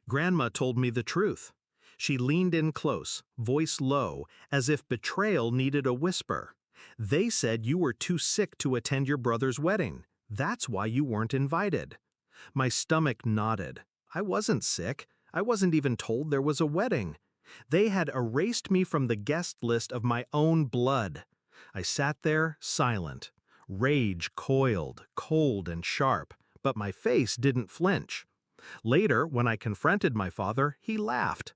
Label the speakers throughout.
Speaker 1: Grandma told me the truth. She leaned in close, voice low, as if betrayal needed a whisper. They said you were too sick to attend your brother's wedding. That's why you weren't invited. My stomach nodded. I wasn't sick. I wasn't even told there was a wedding. They had erased me from the guest list of my own blood. I sat there, silent. Rage coiled, cold and sharp, but my face didn't flinch. Later, when I confronted my father, he laughed.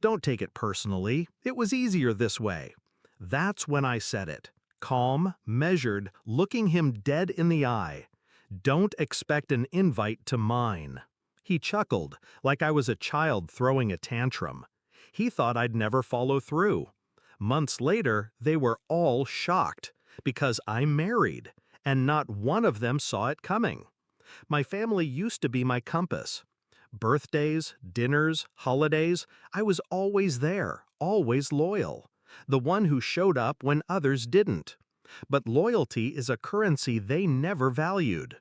Speaker 1: "Don't take it personally. It was easier this way." That's when I said it. Calm, measured, looking him dead in the eye. "Don't expect an invite to mine." He chuckled, like I was a child throwing a tantrum. He thought I'd never follow through. Months later, they were all shocked, because I'm married, and not one of them saw it coming. My family used to be my compass. Birthdays, dinners, holidays, I was always there, always loyal. The one who showed up when others didn't. But loyalty is a currency they never valued.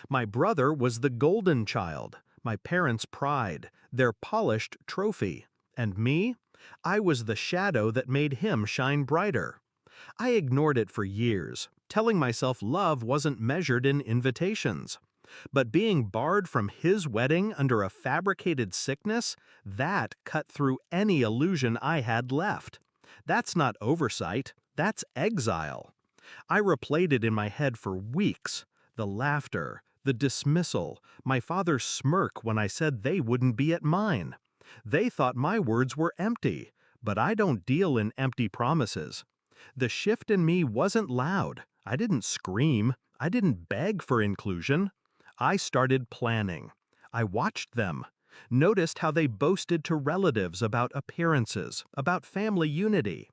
Speaker 1: My brother was the golden child, my parents' pride, their polished trophy. And me? I was the shadow that made him shine brighter. I ignored it for years, telling myself love wasn't measured in invitations. But being barred from his wedding under a fabricated sickness, that cut through any illusion I had left. That's not oversight, that's exile. I replayed it in my head for weeks. The laughter, the dismissal, my father's smirk when I said they wouldn't be at mine. They thought my words were empty, but I don't deal in empty promises. The shift in me wasn't loud. I didn't scream. I didn't beg for inclusion. I started planning. I watched them, noticed how they boasted to relatives about appearances, about family unity.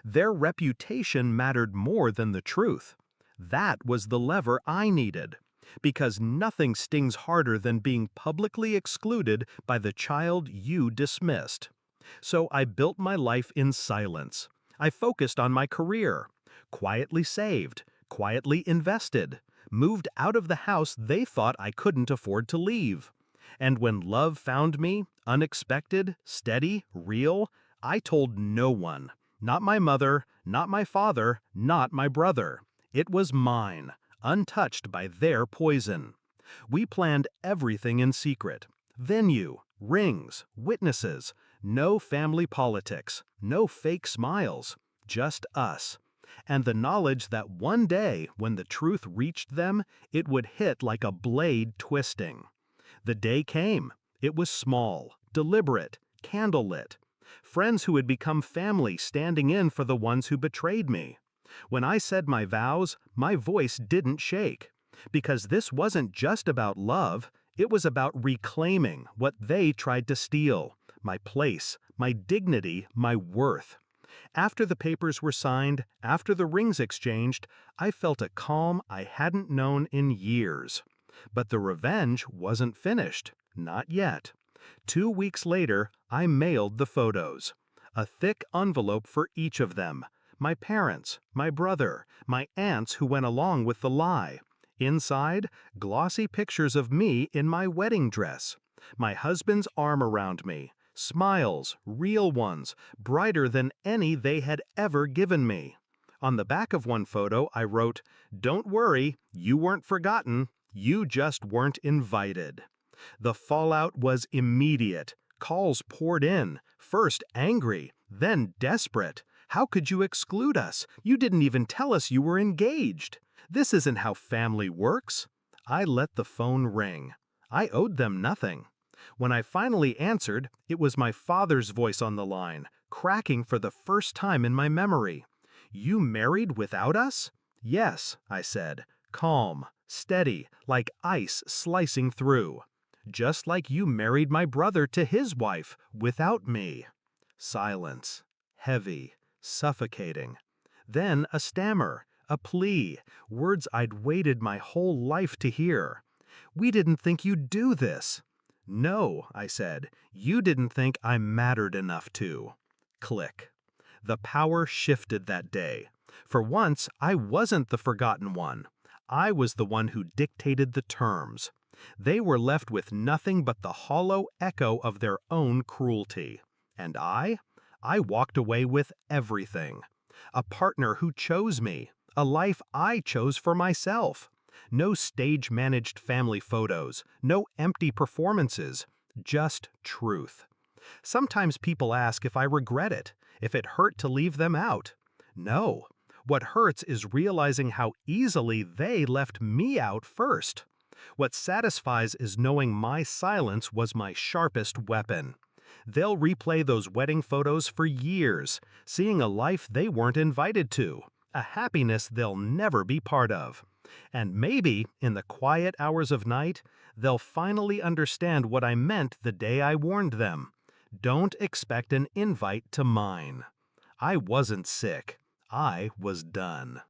Speaker 1: Their reputation mattered more than the truth. That was the lever I needed, because nothing stings harder than being publicly excluded by the child you dismissed. So I built my life in silence. I focused on my career, quietly saved, quietly invested, moved out of the house they thought I couldn't afford to leave. And when love found me, unexpected, steady, real, I told no one. Not my mother, not my father, not my brother. It was mine, untouched by their poison. We planned everything in secret. Venue, rings, witnesses, no family politics, no fake smiles, just us. And the knowledge that one day, when the truth reached them, it would hit like a blade twisting. The day came. It was small, deliberate, candlelit. Friends who had become family standing in for the ones who betrayed me. When I said my vows, my voice didn't shake. Because this wasn't just about love, it was about reclaiming what they tried to steal. My place, my dignity, my worth. After the papers were signed, after the rings exchanged, I felt a calm I hadn't known in years. But the revenge wasn't finished. Not yet. 2 weeks later, I mailed the photos. A thick envelope for each of them. My parents, my brother, my aunts who went along with the lie. Inside, glossy pictures of me in my wedding dress. My husband's arm around me. Smiles, real ones, brighter than any they had ever given me. On the back of one photo, I wrote, "Don't worry, you weren't forgotten, you just weren't invited." The fallout was immediate. Calls poured in, first angry, then desperate. "How could you exclude us? You didn't even tell us you were engaged. This isn't how family works." I let the phone ring. I owed them nothing. When I finally answered, it was my father's voice on the line, cracking for the first time in my memory. "You married without us?" "Yes," I said, calm, steady, like ice slicing through. "Just like you married my brother to his wife, without me." Silence. Heavy. Suffocating. Then a stammer, a plea, words I'd waited my whole life to hear. "We didn't think you'd do this." "No," I said, "you didn't think I mattered enough to." Click. The power shifted that day. For once, I wasn't the forgotten one. I was the one who dictated the terms. They were left with nothing but the hollow echo of their own cruelty. And I walked away with everything. A partner who chose me, a life I chose for myself. No stage-managed family photos, no empty performances, just truth. Sometimes people ask if I regret it, if it hurt to leave them out. No. What hurts is realizing how easily they left me out first. What satisfies is knowing my silence was my sharpest weapon. They'll replay those wedding photos for years, seeing a life they weren't invited to, a happiness they'll never be part of. And maybe, in the quiet hours of night, they'll finally understand what I meant the day I warned them. Don't expect an invite to mine. I wasn't sick. I was done.